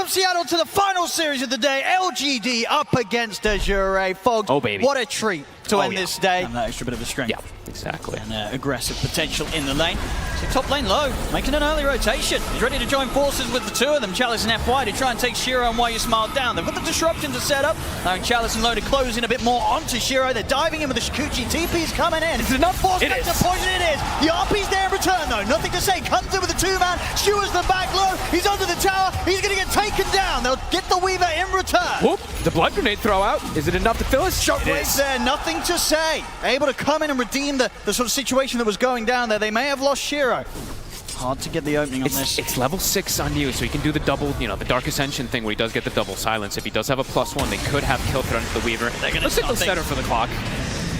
from Seattle to the final series of the day. LGD up against AZURE. Fogs, oh, baby. What a treat to end this day. And that extra bit of a strength. Yeah, exactly. And aggressive potential in the lane. So top lane low, making an early rotation. He's ready to join forces with the two of them, Chalice and FY, to try and take Shiro and Why You Smile down. They've got the disruption to set up. Now Chalice and Low to close in a bit more onto Shiro. They're diving in with the Shikuchi. TP's coming in. Is it enough force to poison? It is. The RP's there in return though. Nothing to say. Comes in with a two-man. Skewers the back low. He's under the tower. He's going to get taken down. They'll get the Weaver in return. Whoop. The blood grenade throw out. Is it enough to fill us? Shockwave's there. Nothing to say. Able to come in and redeem the sort of situation that was going down there. They may have lost Shiro. Hard to get the opening on this. It's level 6 on you, so he can do the double, you know, the Dark Ascension thing where he does get the double silence. If he does have a +1, they could have kill threat into the Weaver. Looks like they'll set her for the clock.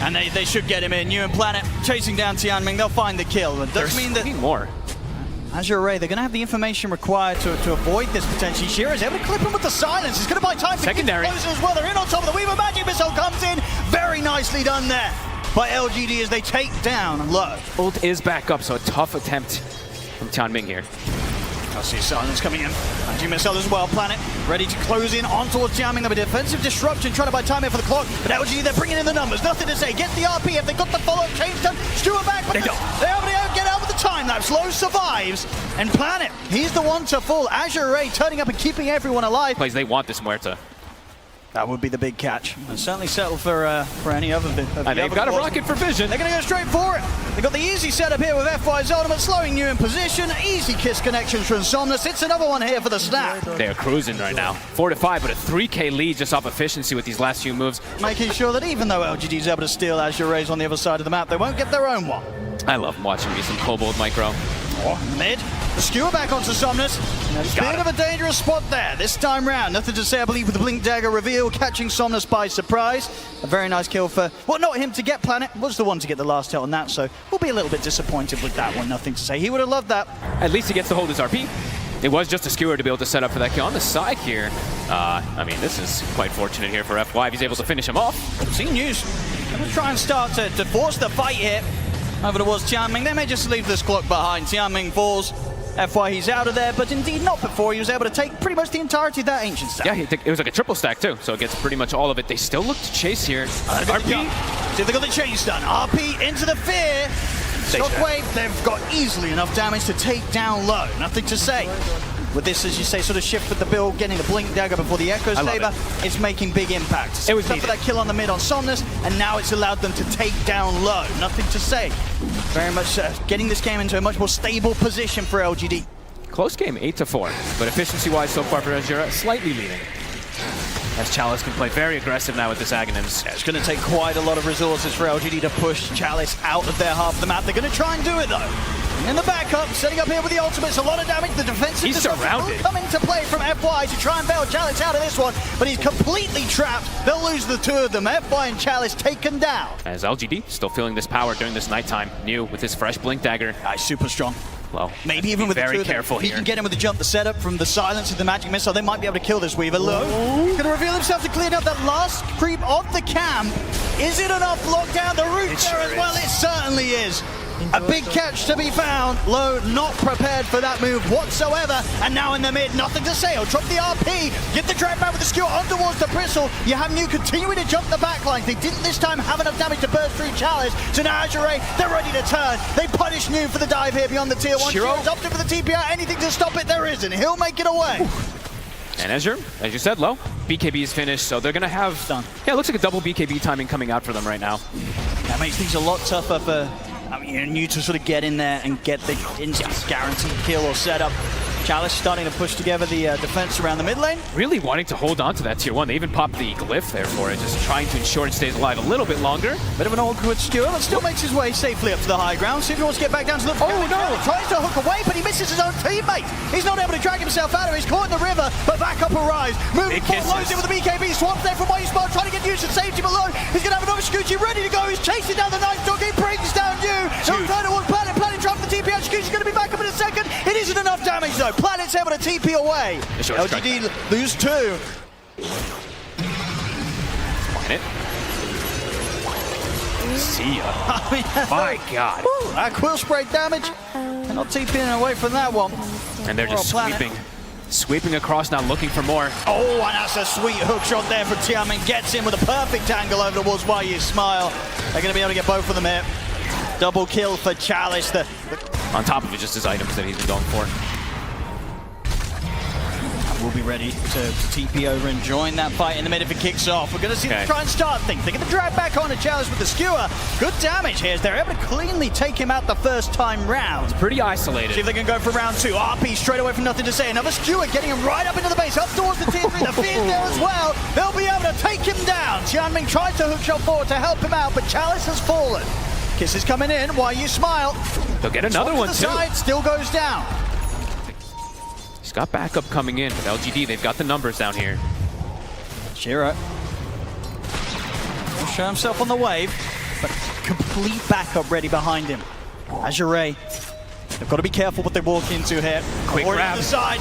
And they should get him in. New and Planet chasing down Tianming. They'll find the kill. It does mean that more. AZURE, they're going to have the information required to avoid this potentially. Shiro's able to clip him with the silence. He's going to buy time for secondary closer as well. They're in on top of the Weaver. Magic Missile comes in. Very nicely done there by LGD as they take down Low. Ult is back up, so a tough attempt from Tianming here. I see silence coming in. Magic Missile as well. Planet ready to close in on towards Tianming. There'll be defensive disruption trying to buy time here for the clock. But LGD, they're bringing in the numbers. Nothing to say. Get the RP. If they got the follow-up change done, Stewart back. But they're able to get out with the time lapse. Low survives. And Planet, he's the one to fall. AZURE turning up and keeping everyone alive. Plays, they want this Muerta. That would be the big catch. And certainly settle for any other bit. They've got a rocket for vision. They're going to go straight for it. They've got the easy setup here with FY's ultimate, slowing you in position. Easy kiss connections from Somnus. It's another one here for the snap. They are cruising right now. 4-5, but a 3K lead just off efficiency with these last few moves. Making sure that even though LGD's able to steal AZURE's on the other side of the map, they won't get their own one. I love watching me some Kobold Micro. Mid. The skewer back onto Somnus. Bit of a dangerous spot there this time round. Nothing to say, I believe, with the Blink Dagger reveal, catching Somnus by surprise. A very nice kill for, well, not him to get Planet, was the one to get the last hit on that, so we'll be a little bit disappointed with that one. Nothing to say. He would have loved that. At least he gets to hold his RP. It was just a skewer to be able to set up for that kill. On the side here, I mean, this is quite fortunate here for FY if he's able to finish him off. See news. Going to try and start to force the fight here over towards Tianming. They may just leave this clock behind. Tianming falls. FY, he's out of there, but indeed not before. He was able to take pretty much the entirety of that Ancient stack. Yeah, it was like a triple stack too, so it gets pretty much all of it. They still look to chase here. RP. See if they got the change done. RP into the fear. Shockwave, they've got easily enough damage to take down Low. Nothing to say. With this, as you say, sort of shift with the build, getting the Blink Dagger before the Echo Saber, it's making big impact. It was for that kill on the mid on Somnus, and now it's allowed them to take down Low. Nothing to say. Very much getting this game into a much more stable position for LGD. Close game, 8-4, but efficiency-wise so far for AZURE, slightly leading. As Chalice can play very aggressive now with this Aghanims. Yeah, it's going to take quite a lot of resources for LGD to push Chalice out of their half of the map. They're going to try and do it though. In the backup, setting up here with the ultimates, a lot of damage. The defensive surrounded. Will come into play from FY to try and bail Chalice out of this one, but he's completely trapped. They'll lose the two of them. FY and Chalice taken down. As LGD still feeling this power during this nighttime. New with his fresh Blink Dagger. Nice, super strong. Well, maybe even with very the two careful of them. here. He can get him with the jump, the setup from the silence of the Magic Missile. They might be able to kill this Weaver. Low. He's going to reveal himself to clean up that last creep of the camp. Is it enough lockdown? The root there as well. It certainly is. A big catch to be found. Low not prepared for that move whatsoever. And now in the mid, nothing to say. He'll drop the RP, get the drag back with the skewer on towards the bristle. You have New continuing to jump the backline. They didn't this time have enough damage to burst through Chalice. So now AZURE, they're ready to turn. They punish New for the dive here beyond the tier 1. Shiro's opted for the TPR. Anything to stop it, there isn't. He'll make it away. And AZURE, as you said, Low. BKB is finished, so they're going to have... Yeah, it looks like a double BKB timing coming out for them right now. That makes things a lot tougher for... I mean, New to sort of get in there and get the guaranteed kill or setup. Chalice starting to push together the defense around the mid lane. Really wanting to hold on to that tier 1. They even popped the glyph there for it, just trying to ensure it stays alive a little bit longer. Bit of an awkward skewer, but still makes his way safely up to the high ground. See if he wants to get back down to the... Oh no! Tries to hook away, but he misses his own teammate. He's not able to drag himself out of it. He's caught in the river, but back up arrives. Moving forward, loads in with the BKB. Swamps there from Why You Smile, trying to get used to safety below. He's going to have another Shikuchi ready to go. He's chasing down the Night Dog. He brings down you. He'll turn towards Planet. Planet dropped the TP out. Shikuchi's going to be back up in a second. It isn't enough damage though. Planet's able to TP away. LGD lose 2. Planet. See ya. My God. That quill spray damage. They're not TPing away from that one. And they're just sweeping Sweeping across now, looking for more. Oh, and that's a sweet hook shot there from Tianming. Gets in with a perfect angle over towards Why You Smile. They're going to be able to get both of them here. Double kill for Chalice. On top of it, just his items that he's been going for. We'll be ready to TP over and join that fight in the mid if it kicks off. We're going to see them try and start things. They're going to drag back on a Chalice with the skewer. Good damage here as they're able to cleanly take him out the first time round. Pretty isolated. See if they can go for round 2. RP straight away from nothing to say. Another skewer getting him right up into the base, up towards the tier 3. The fear's there as well. They'll be able to take him down. Tianming tries to hook shot forward to help him out, but Chalice has fallen. Kiss is coming in. Why You Smile? They'll get another one too. Side still goes down. He's got backup coming in with LGD. They've got the numbers down here. Shiro will show himself on the wave, but complete backup ready behind him. AZURE, they've got to be careful what they walk into here. Quick grab. To the side.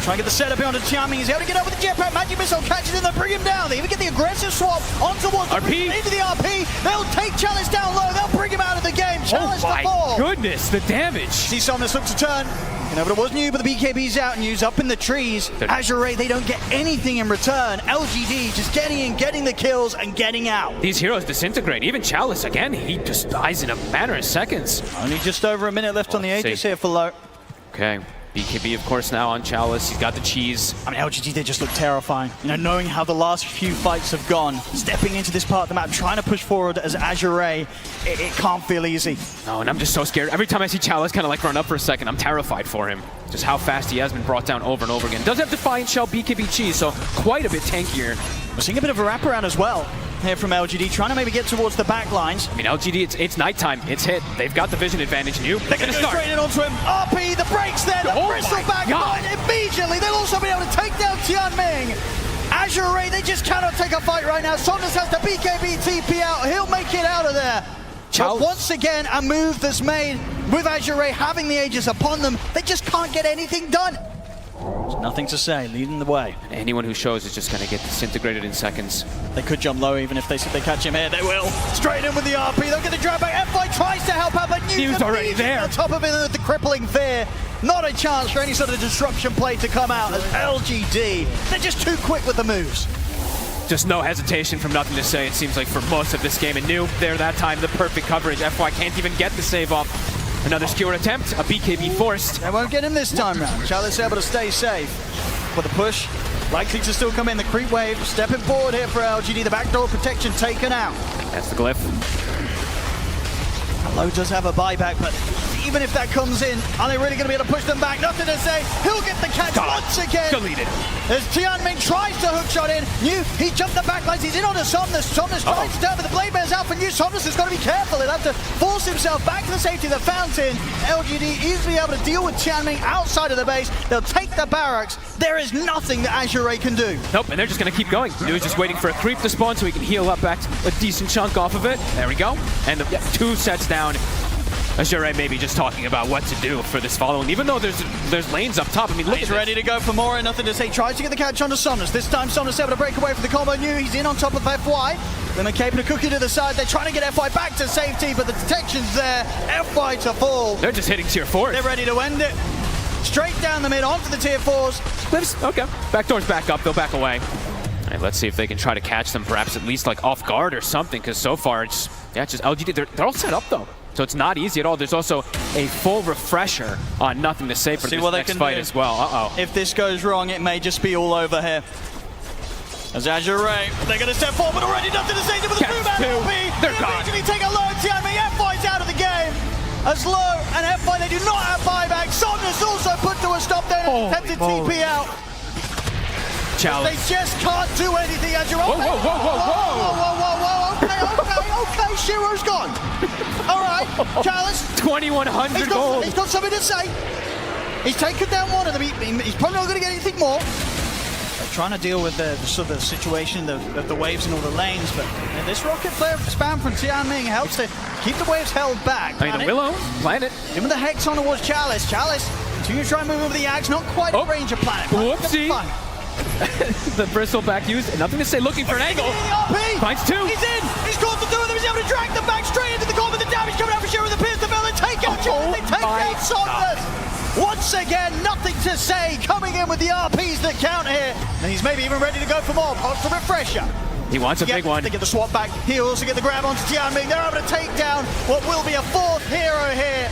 Try and get the setup here onto Tianming. He's able to get over the jetpack. Magic Missile catches him. They bring him down. They even get the aggressive swap on towards the into the RP. They'll take Chalice down low. They'll bring him out of the game. Chalice oh my the ball. Goodness, the damage. See Somnus look to turn. You know, but it was new, but the BKB's out and used up in the trees. AZURE, they don't get anything in return. LGD just getting in, getting the kills, and getting out. These heroes disintegrate. Even Chalice, again, he just dies in a matter of seconds. Only just over a minute left on the Aegis here for low. Okay. BKB, of course, now on Chalice. He's got the cheese. I mean, LGD, they just look terrifying. You know, knowing how the last few fights have gone, stepping into this part of the map, trying to push forward as AZURE, it can't feel easy. No, and I'm just so scared. Every time I see Chalice kind of like run up for a second, I'm terrified for him. Just how fast he has been brought down over and over again. Does have Defiant Shell, BKB cheese, so quite a bit tankier. We're seeing a bit of a wraparound as well here from LGD, trying to maybe get towards the back lines. I mean, LGD, it's nighttime. It's hit. They've got the vision advantage. They're going to start. Straight in onto him. RP, the brakes there. The bristleback immediately. They'll also be able to take down Tianming. AZURE, they just cannot take a fight right now. Somnus has the BKB TP out. He'll make it out of there. But once again, a move that's made with AZURE having the Aegis upon them. They just can't get anything done. There's nothing to say, leading the way. And anyone who shows is just going to get disintegrated in seconds. They could jump low even if they catch him here. They will. Straight in with the RP. They'll get the drag back. FI tries to help out, but New's already there. On top of it with the crippling fear. Not a chance for any sort of disruption play to come out as LGD. They're just too quick with the moves. Just no hesitation from nothing to say, it seems like, for most of this game. And New there that time, the perfect coverage. FY can't even get the save off. Another skewer attempt, a BKB forced. They won't get him this time round. Chalice able to stay safe. But the push likely to still come in. The creep wave stepping forward here for LGD. The backdoor protection taken out. That's the glyph. Low does have a buyback, but even if that comes in, are they really going to be able to push them back? Nothing to say. He'll get the catch once again. Deleted. As Tianming tries to hook shot in. New, he jumped the backlines. He's in on the Somnus. Somnus tries to turn, but the blade bear's out for New. Somnus has got to be careful. He'll have to force himself back to the safety of the fountain. LGD easily able to deal with Tianming outside of the base. They'll take the barracks. There is nothing that AZURE can do. Nope, and they're just going to keep going. New is just waiting for a creep to spawn so he can heal up back a decent chunk off of it. There we go. And the 2 sets down. AZURE maybe just talking about what to do for this following, even though there's lanes up top. I mean, look he's ready to go for more and nothing to say. Tries to get the catch onto Somnus. This time Somnus able to break away from the combo. New, he's in on top of FY. Then McCabe a cookie to the side. They're trying to get FY back to safety, but the detection's there. FY to fall. They're just hitting tier 4. They're ready to end it. Straight down the mid onto the tier 4s. Okay, backdoor's back up. They'll back away. All right, let's see if they can try to catch them, perhaps at least like off guard or something, because so far it's just LGD. They're all set up though. So it's not easy at all. There's also a full refresher on nothing to say for this next fight as well. If this goes wrong, it may just be all over here. As AZURE, they're going to step forward already. Nothing to say. With a 2-man LP. They're gone. Immediately take a low. Tianming, FY's out of the game. As low and FY, they do not have buyback. Somnus also put to a stop there and attempted TP out. Chalice. They just can't do anything. AZURE. Whoa. Okay, Shiro's gone. All right, Chalice. 2,100 gold. He's got something to say. He's taken down one of them. He's probably not going to get anything more. They're trying to deal with the sort of situation of the waves in all the lanes, but this rocket flare spam from Tianming helps to keep the waves held back. I mean, the Willow, planet. Give him the Hex on towards Chalice. Chalice, continue to try and move over the Axe. Not quite a range of planet. Whoopsie. The bristleback used. Nothing to say. Looking for an angle. RP. Finds 2. He's in. He's caught the 2 of them. He's able to drag them back straight into the corner. The damage coming out for Shiro. The Pierce, the Bell, and take out Shiro. They take out Somnus. once again, nothing to say, coming in with the RPs that count here. And he's maybe even ready to go for more. Pops the refresher. He wants a big one. They get the swap back. He also get the grab onto Tianming. They're able to take down what will be a fourth hero here.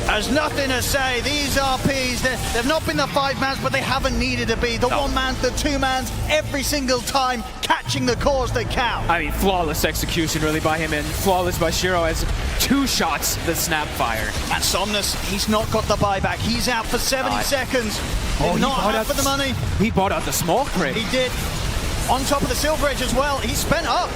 There's nothing to say. These RPs, they've not been the 5-mans, but they haven't needed to be. The 1-mans, the 2-mans, every single time catching the cores that count. I mean, flawless execution really by him, and flawless by Shiro as 2 shots the snap fire. And Somnus, he's not got the buyback. He's out for 70 seconds. Did not have for the money. He bought out the small crate. He did. On top of the Silver Edge as well. He spent up.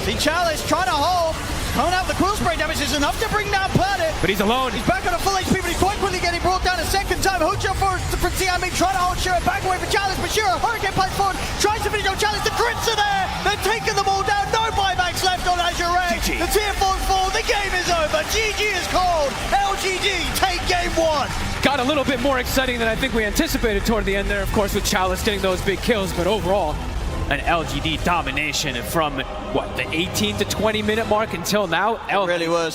See Chalice trying to hold. Coming out with the quill spray damage is enough to bring down Planet. But he's alone. He's back on a full HP, but he's quite quickly getting brought down a second time. Hook jump for Tianming, trying to hold Shiro back away from Chalice, but Shiro, Hurricane punch forward, tries to finish on Chalice. The crits are there. They're taking them all down. No buybacks left on AZURE. The tier 4 fall. The game is over. GG is called. LGD take game 1. Got a little bit more exciting than I think we anticipated toward the end there, of course, with Chalice getting those big kills, but overall, an LGD domination from, what, the 18 to 20 minute mark until now? It really was.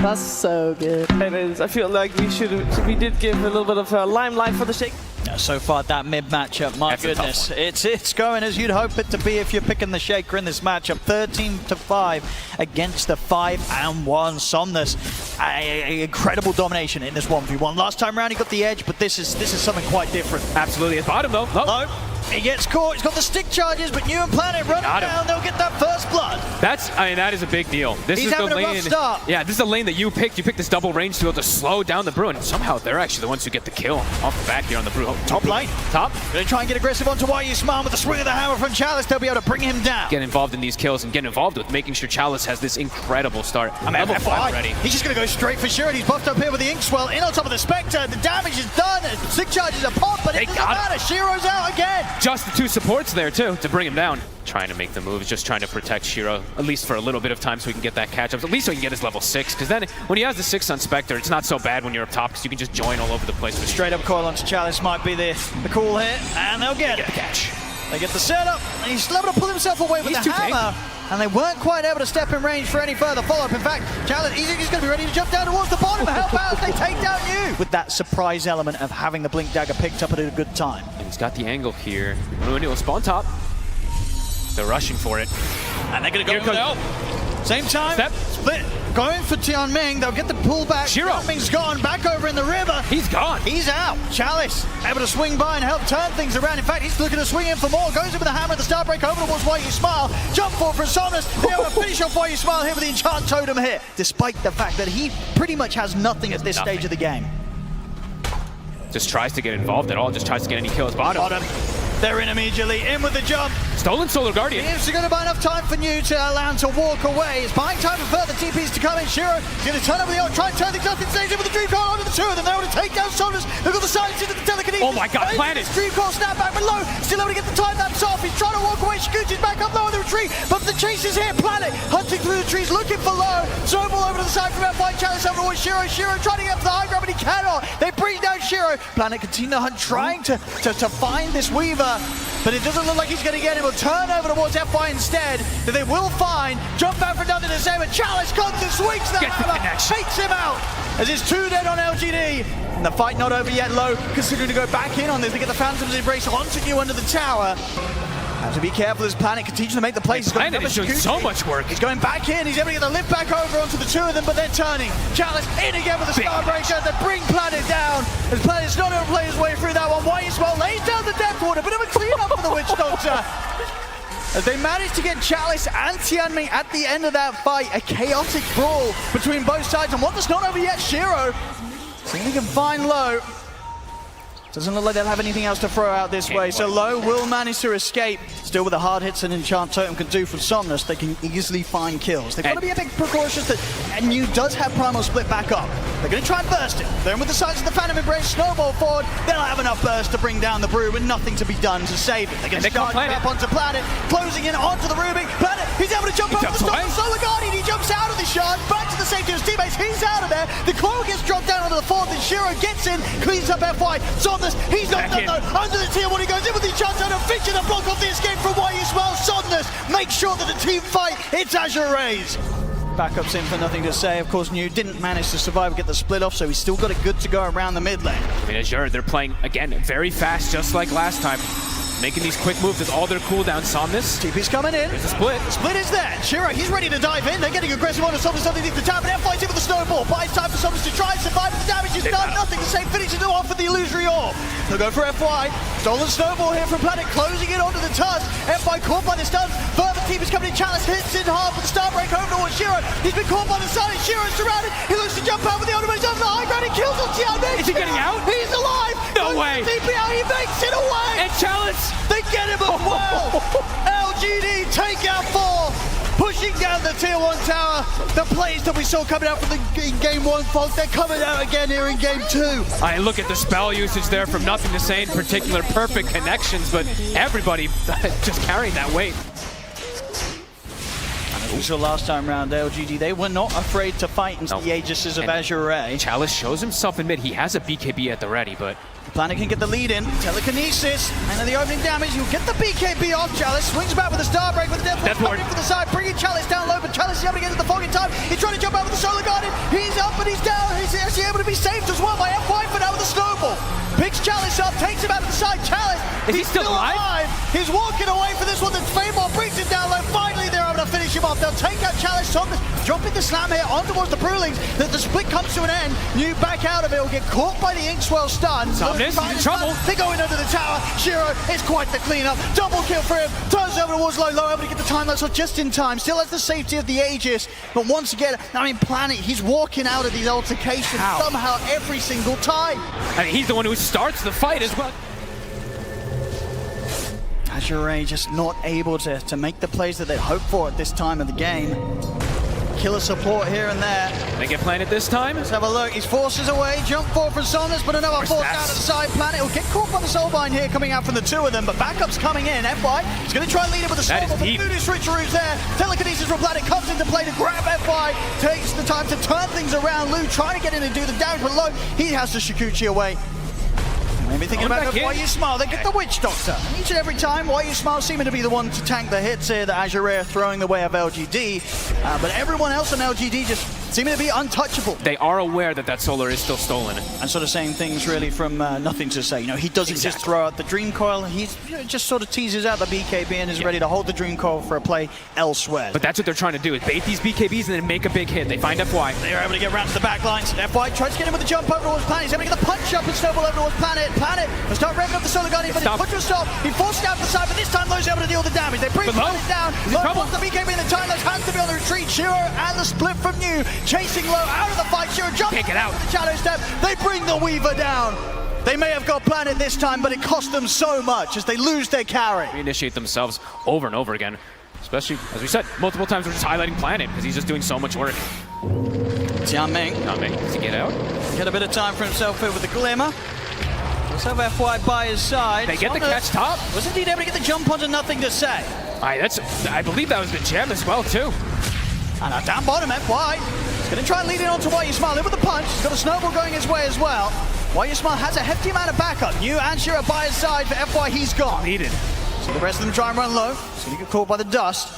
That's so good. It is. I feel like we did give a little bit of limelight for the Shake. So far, that mid matchup, my goodness, it's going as you'd hope it to be if you're picking the Shaker in this matchup. 13-5 against the 5-1 Somnus. Incredible domination in this 1v1. Last time round he got the edge, but this is something quite different. Absolutely. At bottom though. Low. He gets caught. He's got the stick charges, but New and Planet running down. They'll get that first blood. That is a big deal. This is having the lane. A rough start. Yeah, this is the lane that you picked. You picked this double range to be able to slow down the Brew, and somehow they're actually the ones who get the kill off the back here on the Brew. Top lane. Top. Gonna try and get aggressive onto YU Smart with the swing of the hammer from Chalice. They'll be able to bring him down. Get involved in these kills and get involved with making sure Chalice has this incredible start. I'm level 5 already. He's just gonna go straight for sure. He's buffed up here with the Inkswell in on top of the Spectre. The damage is done. Stick charges are popped, but it doesn't matter. Shiro's out again. Just the 2 supports there too to bring him down. Trying to make the moves, just trying to protect Shiro, at least for a little bit of time so he can get that catch-up. At least so he can get his level 6, because then when he has the 6 on Spectre, it's not so bad when you're up top, because you can just join all over the place. But straight up coil onto Chalice might be the call here, and they'll get it. The catch. They get the setup, and he's able to pull himself away with the hammer. And they weren't quite able to step in range for any further follow-up. In fact, Chalice, he's going to be ready to jump down towards the bottom and help out as they take down you. With that surprise element of having the Blink Dagger picked up at a good time. And he's got the angle here. Ruin will spawn top. They're rushing for it. And they're going to go now. Same time. Step. Split. Going for Tianming. They'll get the pullback. Shiro. Tianming's gone. Back over in the river. He's gone. He's out. Chalice able to swing by and help turn things around. In fact, he's looking to swing in for more. Goes in with the hammer at the Starbreak over towards YU Smile. Jump forward for Somnus. They're able to finish off YU Smile here with the Enchant Totem here. Despite the fact that he pretty much has nothing at this stage of the game. Just tries to get involved at all. Just tries to get any kills. Bottom. They're in immediately. In with the jump. Stolen Solar Guardian. It's going to buy enough time for New to allow him to walk away. It's buying time for further TPs to come in. Shiro is going to turn over the ult, try and turn things up in stage in with the Dream Coil onto the 2 of them. They're able to take down Somnus. They've got the silence into the telekinesis. Oh my god, Planet! Dream Coil snap back, but low. Still able to get the time lapse off. He's trying to walk away. Scooches back up low in the retreat, but the chase is here. Planet hunting through the trees, looking for low. Snowball over to the side from F5. Chalice over towards Shiro. Shiro trying to get up to the high ground, but he cannot. They bring down Shiro. Planet continue to hunt, trying to find this Weaver. But it doesn't look like he's going to get him. He'll turn over towards FY instead. That they will find. Jump back for another December. Chalice comes and swings the hammer. Takes him out. As it's 2 dead on LGD. And the fight not over yet. Low considering to go back in on this. They get the Phantom's Embrace onto New under the tower. Have to be careful as Planet continues to make the plays. Planet is doing so much work. He's going back in. He's able to get the lift back over onto the 2 of them, but they're turning. Chalice in again with the Starbreaker. They bring Planet down. As Planet's not able to play his way through that one. YU Small lays down the Death Water. Bit of a clean-up for the Witch Doctor. As they managed to get Chalice and Tianming at the end of that fight. A chaotic brawl between both sides. And what that's not over yet, Shiro. Seeing he can find Low. Doesn't look like they'll have anything else to throw out this way, so Low will manage to escape. Still with the hard hits an Enchant Totem can do from Somnus, they can easily find kills. They've got to be a bit precautious that New does have Primal Split back up. They're going to try and burst it. They're in with the sides of the Phantom Embrace, snowball forward. They'll have enough burst to bring down the Brew, but nothing to be done to save it. They're going to start up onto Planet, closing in onto the Ruby. Planet, he's able to jump over the stop. Solar Guardian, he jumps out of the shard, back to the safety of his teammates. He's out of there. The coil gets dropped down onto the 4th, and Shiro gets in, cleans up FY. Somnus, he's not done though. Under the tier 1, he goes in with the chance and a fishing to block off the escape from YU Smile. Somnus makes sure that the team fight. It's AZURE. Backups in for nothing to say. Of course, New didn't manage to survive, get the split off, so he's still got it good to go around the mid lane. I mean, AZURE, they're playing, again, very fast, just like last time. Making these quick moves with all their cooldowns. Somnus. TP's coming in. There's a split. Split is there. Shiro, he's ready to dive in. They're getting aggressive on the Somnus underneath the tower, but F5's in with the snowball. Buys time for Somnus to try and survive. The damage is done. Nothing to say. Finishes it off with the illusory orb. They'll go for FY. Stolen snowball here from Planet, closing it onto the Tusk. FY caught by the stun. Further team is coming in. Chalice hits in hard with the star break over towards Shiro. He's been caught by the sun. Shiro's surrounded. He looks to jump out with the ultimate. He's over the high ground. He kills on TI12. Is he getting out? He's alive. No way. TP out. He makes it away. And Chalice. They get him as well. LGD take out 4, pushing down the tier 1 tower. The plays that we saw coming out from in game 1, folks, they're coming out again here in game 2. I look at the spell usage there from nothing to say in particular, perfect connections, but everybody just carrying that weight. We saw last time around LGD, they were not afraid to fight into the Aegis of AZURE. Chalice shows himself in mid. He has a BKB at the ready, but Planet can get the lead in. Telekinesis, and then the opening damage. You'll get the BKB off. Chalice swings back with a star break with the Death Ward coming for the side, bringing Chalice down low, but Chalice is able to get into the fog in time. He's trying to jump out with the Solar Guardian. He's up and he's down. He's actually able to be saved as well by FY for now with the snowball. Picks Chalice up, takes him out to the side. Chalice, he's still alive? He's walking away for this one. Then Famor brings it down low. Finally, they're able to finish him off. They'll take out Chalice. Somnus dropping the slam here on towards the Brewlings. The split comes to an end. New back out of it. Will get caught by the Inkswell stun. Somnus in trouble. They're going under the tower. Shiro, it's quite the cleanup. Double kill for him. Turns over towards low, able to get the time lapse off just in time. Still has the safety of the Aegis. But once again, I mean, Planet, he's walking out of these altercations somehow every single time. I mean, he's the one who starts the fight as well. AZURE just not able to make the plays that they'd hoped for at this time of the game. Killer support here and there. They get planted this time. Let's have a look. He's forces away. Jump forward from Somnus, but another force out of the side. Planet will get caught by the Soulbind here coming out from the 2 of them, but backup's coming in. FY is going to try and lead it with a snowball, but the Voodoo Switcheroo's there. Telekinesis from Planet comes into play to grab FY. Takes the time to turn things around. Lou trying to get in and do the damage, but low. He has the Shikuchi away. Maybe thinking about why you smile. They get the Witch Doctor. Each and every time, why you smile seeming to be the one to tank the hits here that AZURE are throwing the way of LGD. But everyone else on LGD just seeming to be untouchable. They are aware that that solar is still stolen. And sort of saying things really from nothing to say. You know, he doesn't just throw out the Dream Coil. He's just sort of teases out the BKB and is ready to hold the Dream Coil for a play elsewhere. But that's what they're trying to do, is bait these BKBs and then make a big hit. They find FY. They are able to get around to the back lines. FY tries to get him with the jump over towards Planet. He's able to get the punch up and snowball over towards Planet. Planet will start revving up the Solar Guardian, but he's put to a stop. He forced out the side, but this time Lowe's able to deal the damage. They bring Planet down. Lowe wants the BKB in the time. Lowe's has to be on the retreat. Shiro and the split from New. Chasing Lowe out of the fight. Shiro jumps Take it out. The shadow step. They bring the Weaver down. They may have got Planet this time, but it cost them so much as they lose their carry. Reinitiate themselves over and over again. Especially, as we said, multiple times we're just highlighting Planet because he's just doing so much work. Tianming. Does he get out? Get a bit of time for himself here with the Glimmer. Let's have FY by his side. They get the catch top. Was indeed able to get the jump onto nothing to say. I believe that was the gem as well, too. And now down bottom, FY. He's going to try and lead it on to Why You Smile. In with the punch. He's got a snowball going his way as well. Why You Smile has a hefty amount of backup. New and Shiro by his side. For FY, he's gone. Needed. So the rest of them try and run low. He's going to get caught by the dust.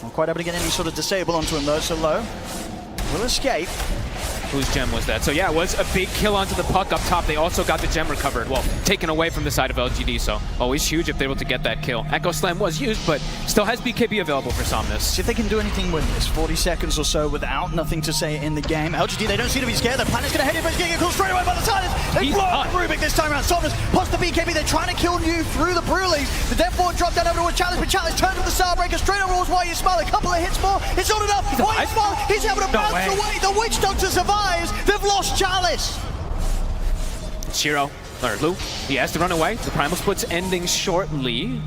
Not quite able to get any sort of disable onto him, though, so Low will escape. Whose gem was that? So yeah, it was a big kill onto the puck up top. They also got the gem recovered. Well, taken away from the side of LGD, so always huge if they're able to get that kill. Echo Slam was used, but still has BKB available for Somnus. See if they can do anything with this. 40 seconds or so without nothing to say in the game. LGD, they don't seem to be scared. The Planet's going to head in, but he's getting a call straight away by the silence. They blow up the Rubik this time around. Somnus plus the BKB. They're trying to kill New through the Brewlings. The Death Ward dropped down over towards Chalice, but Chalice turns with the Starbreaker straight over towards Why You Smile. A couple of hits more. It's not enough. Why You Smile, he's able to bounce away. The Witch Doctor survives. They've lost Chalice. Shiro, or Lou, he has to run away. The Primal Split's ending shortly.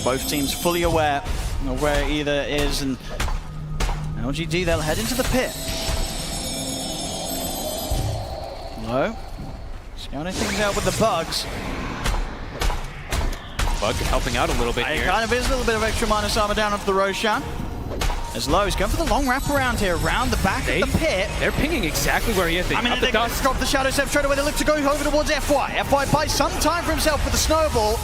Both teams fully aware of where either is, and LGD, they'll head into the pit. Low, scouting things out with the bugs. Bug helping out a little bit here. It kind of is a little bit of extra minus armor down off the Roshan. As Low is going for the long wraparound here, around the back of the pit. They're pinging exactly where he is. They they drop the Shadow Step straight away. They look to go over towards FY. FY buys some time for himself with the snowball.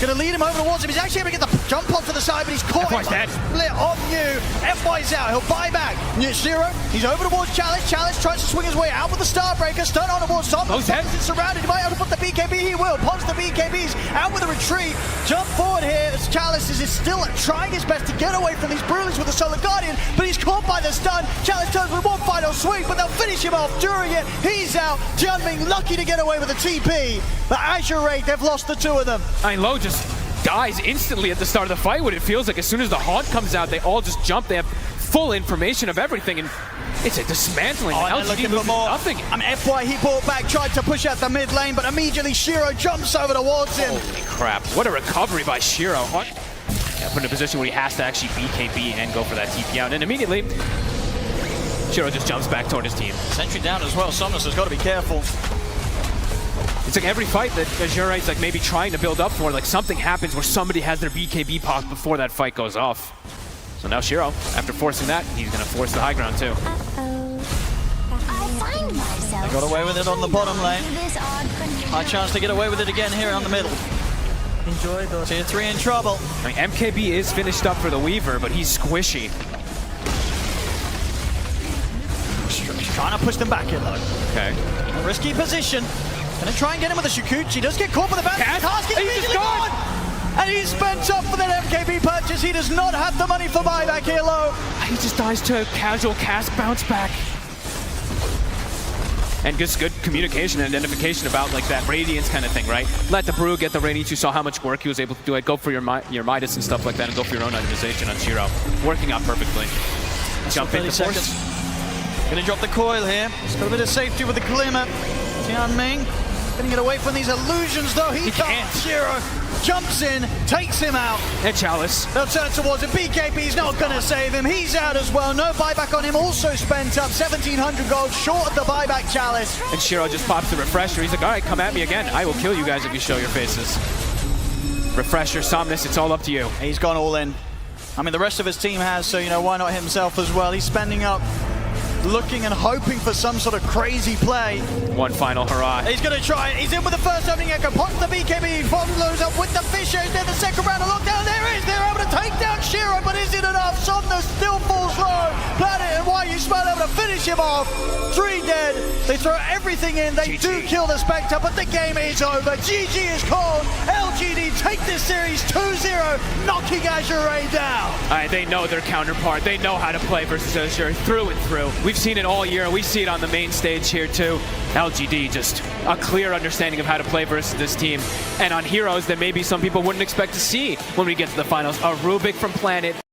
Gonna lead him over towards him. He's actually able to get the jump onto the side, but he's caught. FY's dead. Split off you. FY's out. He'll buy back. Zero. He's over towards Chalice. Chalice tries to swing his way out with the Starbreaker. Stun on towards Tom. He's dead. He's surrounded. He might be able to put the BKB. He will. Punch the BKBs. Out with a retreat. Jump forward here as Chalice is still trying his best to get away from these Brulings with the Solar Guardian, but he's caught by the stun. Chalice turns with one final swing, but they'll finish him off during it. He's out. Jianming lucky to get away with the TP. But AZURE, they've lost the two of them. I mean, Low just dies instantly at the start of the fight. What it feels like as soon as the Haunt comes out, they all just jump. They have full information of everything, and it's a dismantling. LGD loses nothing. I mean, FY, he brought back, tried to push out the mid lane, but immediately Shiro jumps over towards him. Holy crap. What a recovery by Shiro. Haunt put in a position where he has to actually BKB and go for that TP out, and immediately Shiro just jumps back toward his team. Sentry down as well. Somnus has got to be careful. It's like every fight that AZURE is like maybe trying to build up for, like something happens where somebody has their BKB pop before that fight goes off. So now Shiro, after forcing that, he's going to force the high ground too. They got away with it on the bottom lane. High chance to get away with it again here on the middle. Enjoy those. Tier 3 in trouble. I mean, MKB is finished up for the Weaver, but he's squishy. He's trying to push them back here though. Okay. Risky position. Gonna try and get him with a Shukuchi. Does get caught by the back. He's immediately gone! And he's spent up for that MKB purchase. He does not have the money for buyback here, Low. He just dies to a casual cast bounce back. And just good communication and identification about like that Radiance kind of thing, right? Let the Brew get the Radiance. You saw how much work he was able to do. It. Go for your Midas and stuff like that, and go for your own itemization on Shiro. Working out perfectly. Jump in the force. Gonna drop the coil here. He's got a bit of safety with the Glimmer. Jianming gonna get away from these illusions though. He can't. Shiro jumps in, takes him out. And Chalice. They'll turn towards him. BKB's not gonna save him. He's out as well. No buyback on him. Also spent up 1,700 gold short of the buyback Chalice. And Shiro just pops the refresher. He's like, all right, come at me again. I will kill you guys if you show your faces. Refresher, Somnus, it's all up to you. He's gone all in. I mean, the rest of his team has, so, you know, why not himself as well? He's spending up, looking and hoping for some sort of crazy play. One final hurrah. He's going to try it. He's in with the first opening echo. Pops the BKB. Follows up with the Fishers. Then the second round of lockdown. There it is. They're able to take down Shiro, but is it enough? Somnus still falls low. Planet and Why you smart able to finish him off. 3 dead. They throw everything in. They do kill the Spectre, but the game is over. GG is called. LGD take this series 2-0, knocking AZURE down. They know their counterpart. They know how to play versus AZURE through and through. We've seen it all year. We see it on the main stage here too. LGD just a clear understanding of how to play versus this team. And on heroes that maybe some people wouldn't expect to see when we get to the finals. A Rubik from Planet.